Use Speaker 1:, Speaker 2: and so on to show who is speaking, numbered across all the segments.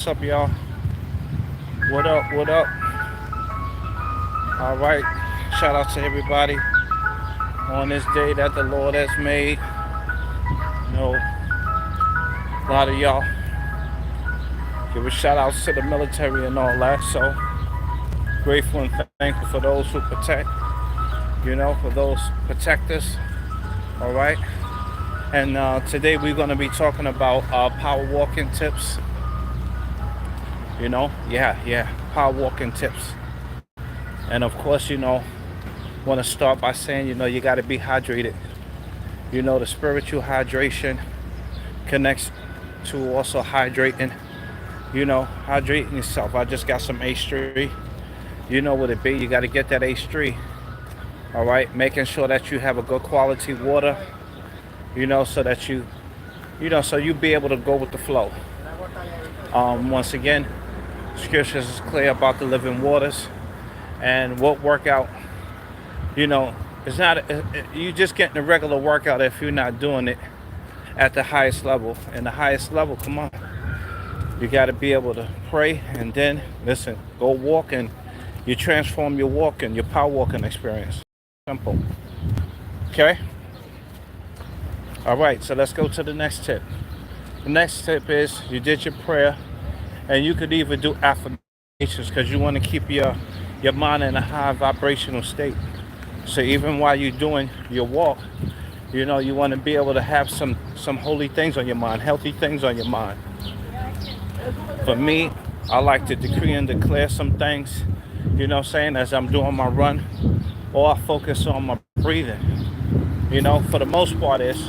Speaker 1: What's up, y'all? What up? What up? All right. Shout out to everybody on this day that the Lord has made. You know, a lot of y'all give a shout outs to the military and all that. So grateful and thankful for those who protect. For those protectors. All right. And today we're going to be talking about power walking tips. Power walking tips. And of course, want to start by saying, you got to be hydrated. The spiritual hydration connects to also hydrating, hydrating yourself. I just got some H3. You know what it be. You got to get that H3. All right. Making sure that you have a good quality water, so that so you be able to go with the flow. Once again, scriptures is clear about the living waters. And what workout, it's not, you just getting a regular workout if you're not doing it at the highest level. And the highest level, come on, you got to be able to pray and then, listen, go walk and you transform your walking, your power walking experience. Simple. Okay? All right, so let's go to the next tip. The next tip is you did your prayer, and you could even do affirmations because you want to keep your mind in a high vibrational state. So even while you're doing your walk, you want to be able to have some holy things on your mind, healthy things on your mind. For me, I like to decree and declare some things, as I'm doing my run, or I focus on my breathing. For the most part is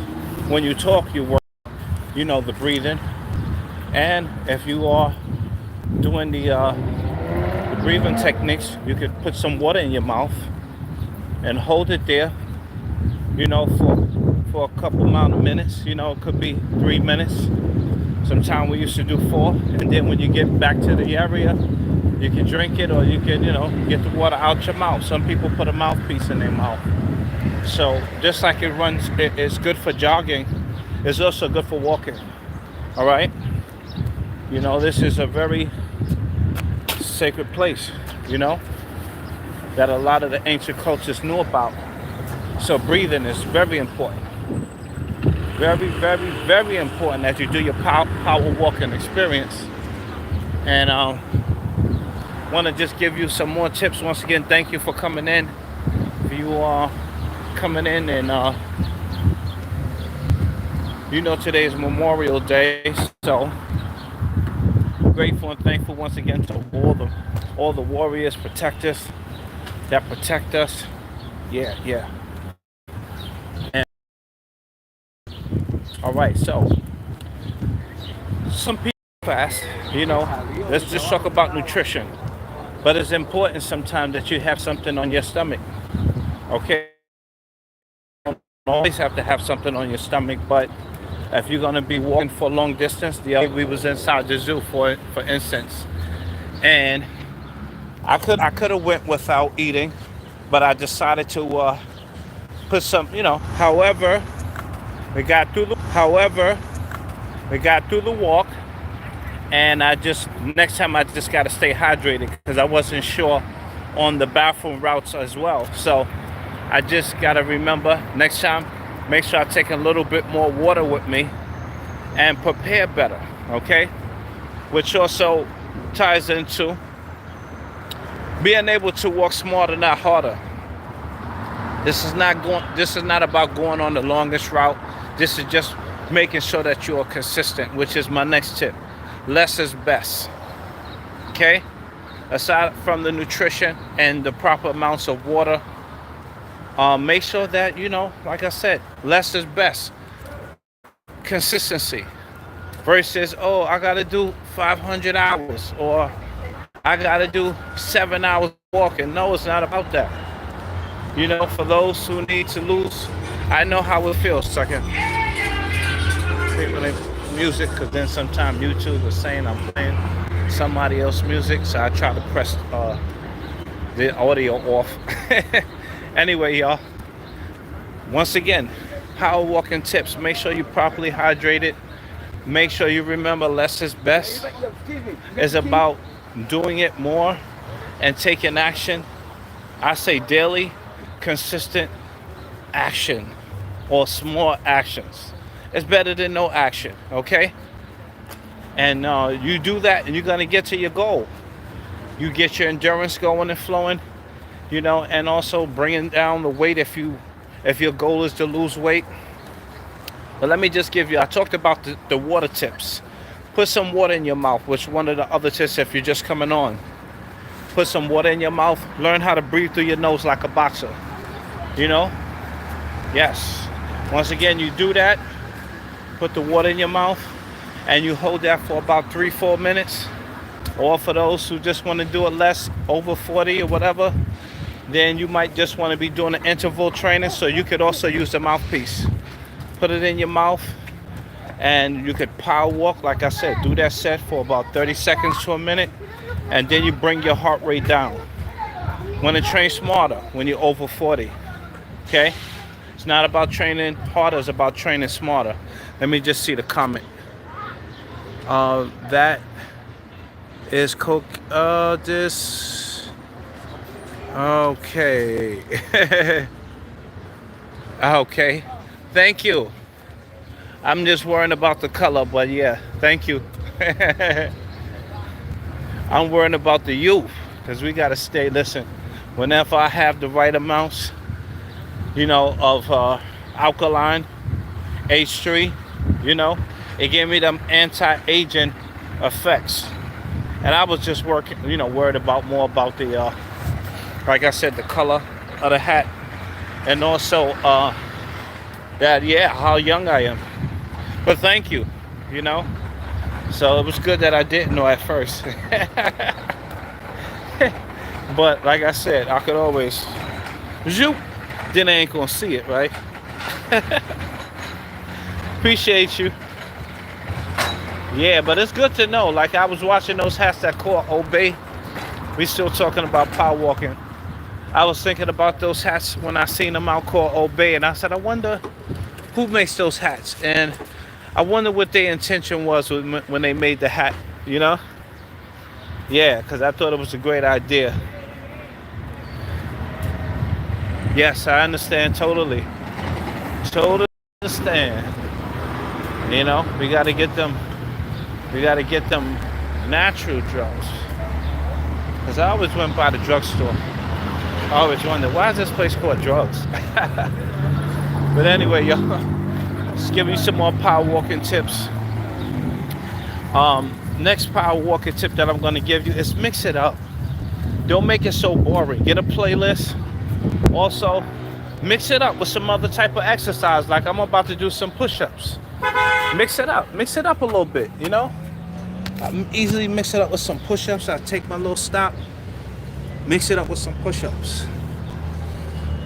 Speaker 1: when you talk, you work, the breathing. And if you are doing the breathing techniques, you could put some water in your mouth and hold it there, for a couple amount of minutes. It could be 3 minutes. Sometimes we used to do 4. And then when you get back to the area, you can drink it, or you can, get the water out your mouth. Some people put a mouthpiece in their mouth. So just like it's good for jogging, it's also good for walking. All right. This is a very sacred place, that a lot of the ancient cultures knew about. So breathing is very important. Very, very, very important as you do your power walking experience. And want to just give you some more tips. Once again, thank you for coming in. If you are coming in, and today is Memorial Day, so grateful and thankful once again to all the warriors, protectors that protect us. Yeah. And all right, so some people fast, let's just talk about nutrition. But it's important sometimes that you have something on your stomach. Okay? You don't always have to have something on your stomach, but if you're gonna be walking for a long distance, the other day we was inside the zoo for instance, and I could have went without eating, but I decided to put some, However, we got through the walk, and next time I just got to stay hydrated because I wasn't sure on the bathroom routes as well. So I just got to remember next time, make sure I take a little bit more water with me and prepare better, okay? Which also ties into being able to walk smarter, not harder. This is not about going on the longest route. This is just making sure that you are consistent, which is my next tip. Less is best. Okay? Aside from the nutrition and the proper amounts of water, make sure that, like I said, less is best. Consistency. Versus, I got to do 500 hours, or I got to do 7 hours walking. No, it's not about that. For those who need to lose, I know how it feels. Second. Music, because then sometimes YouTube is saying I'm playing somebody else's music, so I try to press the audio off. Anyway, y'all, once again, power walking tips. Make sure you're properly hydrated. Make sure you remember less is best. It's about doing it more and taking action. I say daily, consistent action or small actions. It's better than no action, okay? And you do that and you're gonna get to your goal. You get your endurance going and flowing, and also bringing down the weight if your goal is to lose weight. But let me just give you, I talked about the water tips. Put some water in your mouth, which one of the other tips if you're just coming on. Put some water in your mouth. Learn how to breathe through your nose like a boxer. Yes. Once again, you do that. Put the water in your mouth and you hold that for about 3-4 minutes. Or for those who just want to do it less, over 40 or whatever, then you might just want to be doing an interval training. So you could also use the mouthpiece. Put it in your mouth and you could power walk. Like I said, do that set for about 30 seconds to a minute. And then you bring your heart rate down. Want to train smarter when you're over 40. Okay? It's not about training harder, it's about training smarter. Let me just see the comment. That is Coke. This. Okay. Okay. Thank you. I'm just worrying about the color, but yeah, thank you. I'm worrying about the youth, because we got to stay, listen, whenever I have the right amounts, of alkaline, H3, it gave me them anti-aging effects. And I was just worried more about the, like I said, the color of the hat. And also how young I am. But thank you, So it was good that I didn't know at first. But like I said, I could always zoop. Then I ain't gonna see it, right? Appreciate you. Yeah, but it's good to know. Like I was watching those hats that called Obey. We still talking about power walking. I was thinking about those hats when I seen them out called Obey, and I said, I wonder who makes those hats, and I wonder what their intention was when they made the hat, Yeah, because I thought it was a great idea. Yes, I understand totally. Totally understand. We got to get them natural drugs. Because I always went by the drugstore. I always wondered, why is this place called drugs? But anyway, y'all, let's give you some more power walking tips. Next power walking tip that I'm going to give you is mix it up. Don't make it so boring. Get a playlist. Also, mix it up with some other type of exercise. Like I'm about to do some push-ups. Mix it up. Mix it up a little bit, I easily mix it up with some push-ups. I take my little stop. Mix it up with some push-ups.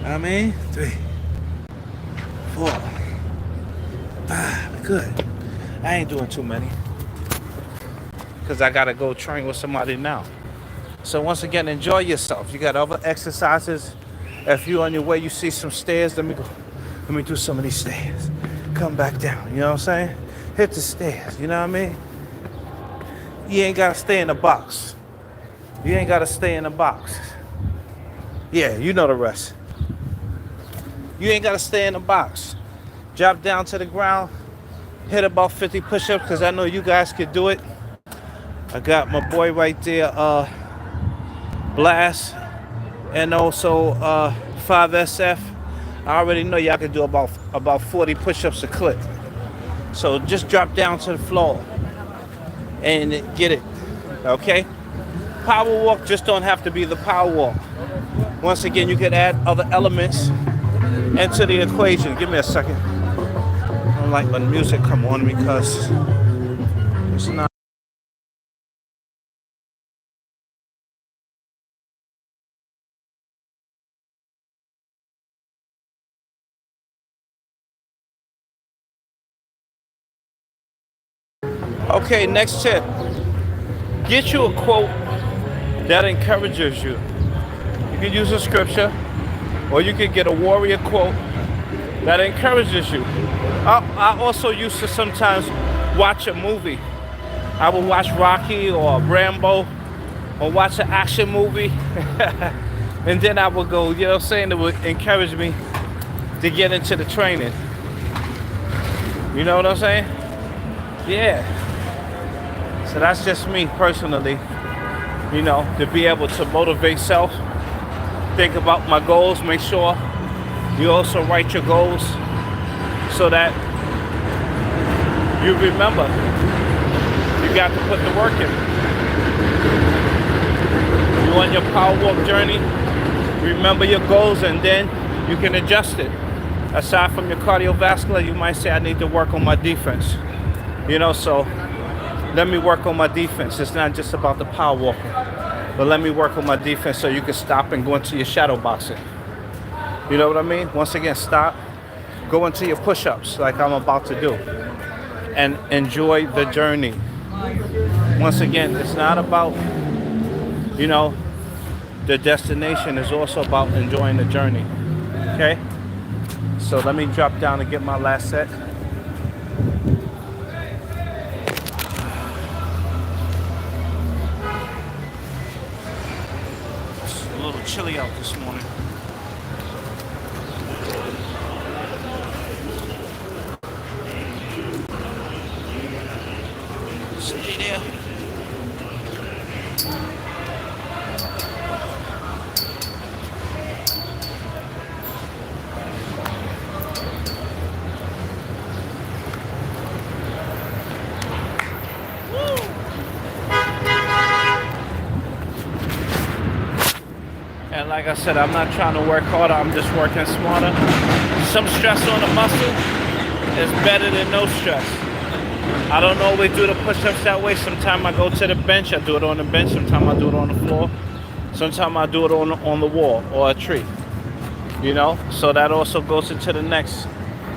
Speaker 1: 3, 4, 5. Good. I ain't doing too many, because I gotta go train with somebody now. So once again, enjoy yourself. You got other exercises. If you're on your way, you see some stairs, let me do some of these stairs. Come back down, you know what I'm saying? Hit the stairs, you know what I mean? You ain't gotta stay in the box. You ain't gotta stay in the box. Yeah, you know the rest. You ain't gotta stay in the box. Drop down to the ground, hit about 50 push-ups, because I know you guys could do it. I got my boy right there, Blast, and also 5SF. I already know y'all can do about 40 push-ups a clip. So just drop down to the floor and get it, okay? Power walk just don't have to be the power walk. Once again, you can add other elements into the equation. Give me a second. I don't like when music come on because it's not. Okay, next tip. Get you a quote that encourages you. You can use a scripture, or you can get a warrior quote that encourages you. I also used to sometimes watch a movie. I would watch Rocky or Rambo or watch an action movie. And then I would go, you know what I'm saying? It would encourage me to get into the training. You know what I'm saying? Yeah. So that's just me personally, you know, to be able to motivate self, think about my goals, make sure you also write your goals so that you remember you got to put the work in. You on your power walk journey, remember your goals, and then you can adjust it. Aside from your cardiovascular, you might say, I need to work on my defense. You know, so let me work on my defense. It's not just about the power walking, but let me work on my defense so you can stop and go into your shadow boxing. You know what I mean? Once again, stop, go into your push-ups like I'm about to do, and enjoy the journey. Once again, it's not about, you know, the destination. Is also about enjoying the journey. Okay? So let me drop down and get my last set. It's a little chilly out this morning. Stay there. And like I said, I'm not trying to work harder, I'm just working smarter. Some stress on the muscle is better than no stress. I don't always do the push-ups that way. Sometimes I go to the bench, I do it on the bench. Sometimes I do it on the floor. Sometimes I do it on the wall or a tree. You know, so that also goes into the next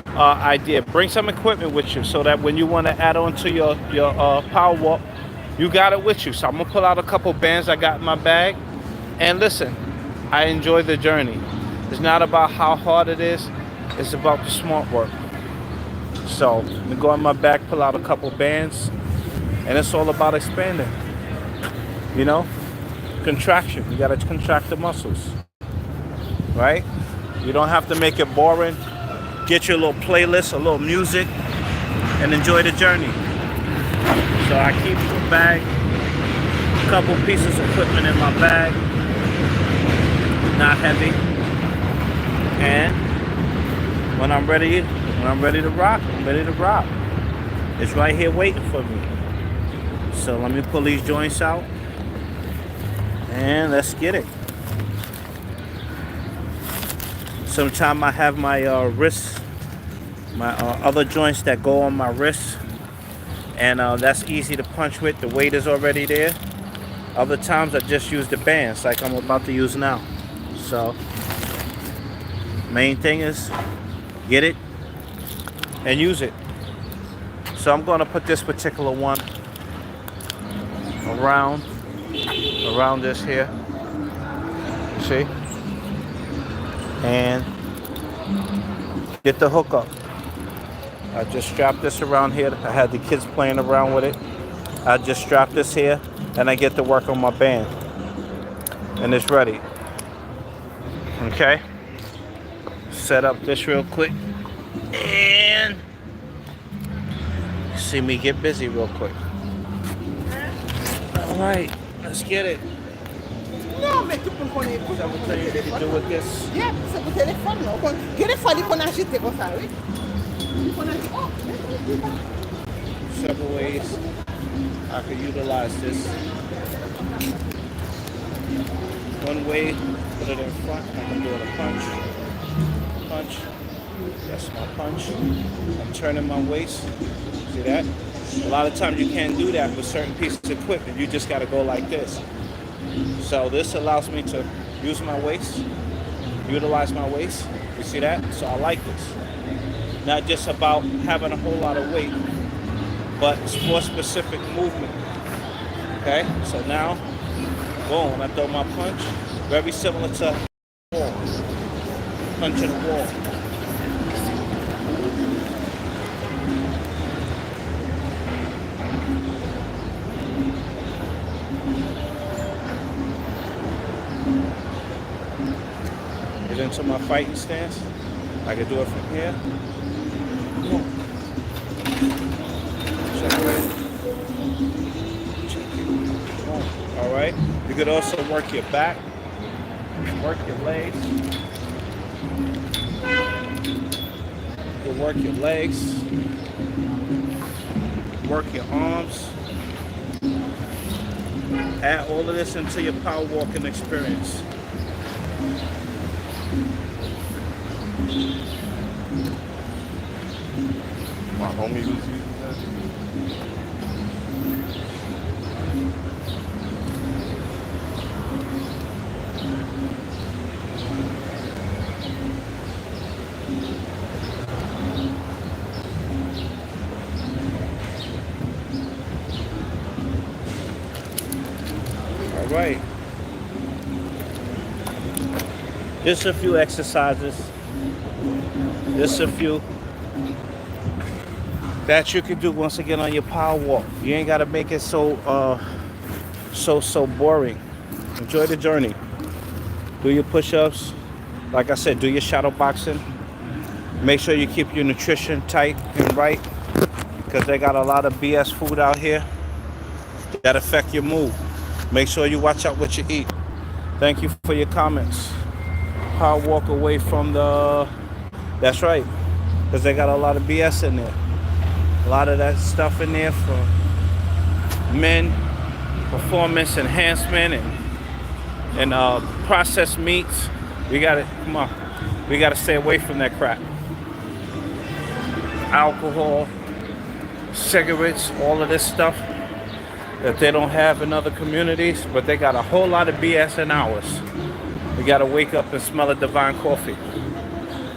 Speaker 1: idea. Bring some equipment with you so that when you want to add on to your power walk, you got it with you. So I'm gonna pull out a couple bands I got in my bag. And listen, I enjoy the journey. It's not about how hard it is, it's about the smart work. So let me go in my bag, pull out a couple bands, and it's all about expanding. You know, contraction. You gotta contract the muscles, right? You don't have to make it boring. Get your little playlist, a little music, and enjoy the journey. So I keep the bag, a couple pieces of equipment in my bag, not heavy. And when I'm ready to rock, I'm ready to rock. It's right here waiting for me. So let me pull these joints out and let's get it. Sometimes I have my wrists, my other joints that go on my wrists, and that's easy to punch with. The weight is already there. Other times I just use the bands like I'm about to use now. So main thing is get it and use it. So I'm going to put this particular one around this here, see, and get the hook up. I just strapped this around here. I had the kids playing around with it. I just strap this here and I get to work on my band, and it's ready. Okay, set up this real quick and see me get busy real quick. All right, let's get it.
Speaker 2: Non, mais tout le monde connaît.
Speaker 1: Is that what you need to do with this?
Speaker 2: Yeah, c'est pour téléphone, non? Il y a des fois, il faut agiter comme ça, oui. Il faut agiter. Oh,
Speaker 1: Several ways I could utilize this. One way, put it in front. I'm doing a punch. Punch. That's my punch. I'm turning my waist. See that? A lot of times you can't do that with certain pieces of equipment. You just got to go like this. So this allows me to use my waist, utilize my waist. You see that? So I like this. Not just about having a whole lot of weight, but more specific movement. Okay? So now, boom, I throw my punch. Very similar to wall. Punch in the wall. into my fighting stance. I can do it from here. Check it. Check it. All right. You could also work your back, work your legs. You work your legs, work your arms. Add all of this into your power walking experience.
Speaker 3: My homie was using that.
Speaker 1: All right. Just a few exercises. Just a few that you can do once again on your power walk. You ain't gotta make it so boring. Enjoy the journey. Do your push-ups. Like I said, do your shadow boxing. Make sure you keep your nutrition tight and right, because they got a lot of BS food out here that affect your mood. Make sure you watch out what you eat. Thank you for your comments. Power walk away from the... That's right, because they got a lot of BS in there. A lot of that stuff in there for men, performance enhancement and processed meats. We gotta, come on, we gotta stay away from that crap. Alcohol, cigarettes, all of this stuff that they don't have in other communities, but they got a whole lot of BS in ours. We gotta wake up and smell a divine coffee.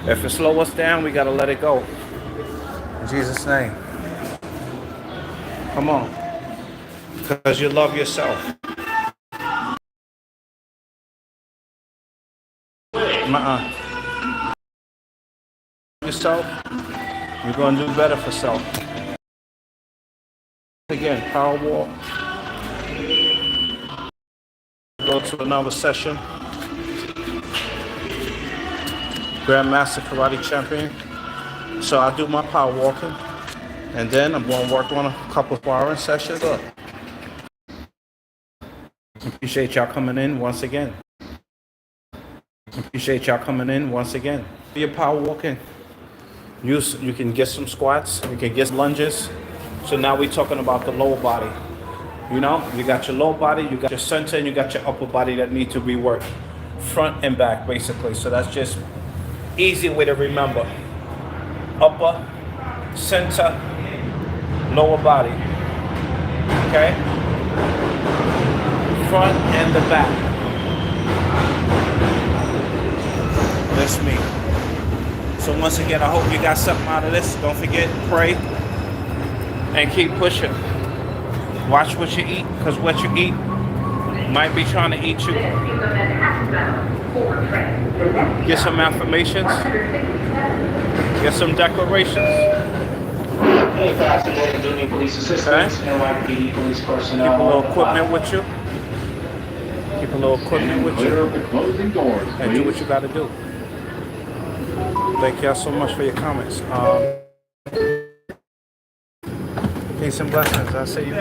Speaker 1: If it slows us down, we gotta let it go. In Jesus' name. Come on. Because you love yourself. Yourself, you're going to do better for self. Again, power walk. Go to another session. Grandmaster Karate Champion. So I do my power walking. And then I'm going to work on a couple of sparring sessions. Look. Appreciate y'all coming in once again. Appreciate y'all coming in once again. Your power walking. You can get some squats. You can get lunges. So now we're talking about the lower body. You know, you got your lower body, you got your center, and you got your upper body that need to be worked. Front and back, basically. So that's just easy way to remember. Upper, center, lower body. Okay? Front and the back. That's me. So once again, I hope you got something out of this. Don't forget, pray and keep pushing. Watch what you eat, because what you eat might be trying to eat you. Get some affirmations. Get some declarations.
Speaker 4: Hey, Fast and Doing Police Assistance, NYPD Police Personnel.
Speaker 1: Keep a little equipment with you. Keep a little equipment with you. And do what you got to do. Thank y'all so much for your comments. Peace and blessings. I'll see you.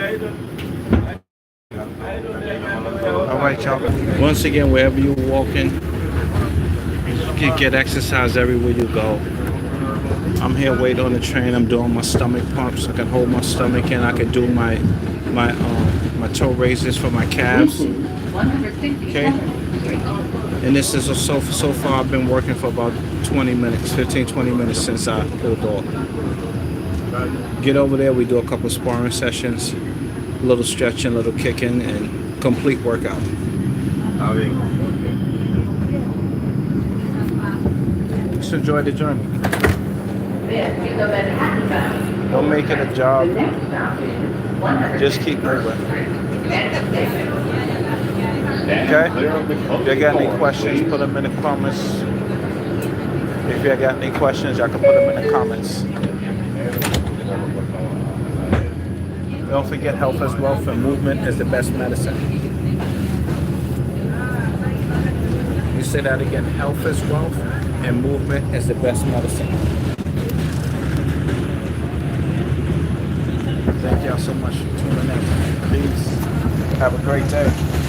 Speaker 1: All right, y'all. Once again, wherever you're walking, you get exercise everywhere you go. I'm here waiting on the train. I'm doing my stomach pumps. I can hold my stomach and I can do my toe raises for my calves. Okay. And this is so far I've been working for about 20 minutes, 20 minutes since I pulled off. Get over there, we do a couple sparring sessions, a little stretching, a little kicking, and complete workout. Just enjoy the journey. Don't make it a job. Just keep moving. Okay? If you got any questions, put them in the comments. If you got any questions, y'all can put them in the comments. Don't forget, health is wealth and movement is the best medicine. You say that again. Health is wealth, and movement is the best medicine. Thank y'all so much for tuning in. Peace. Have a great day.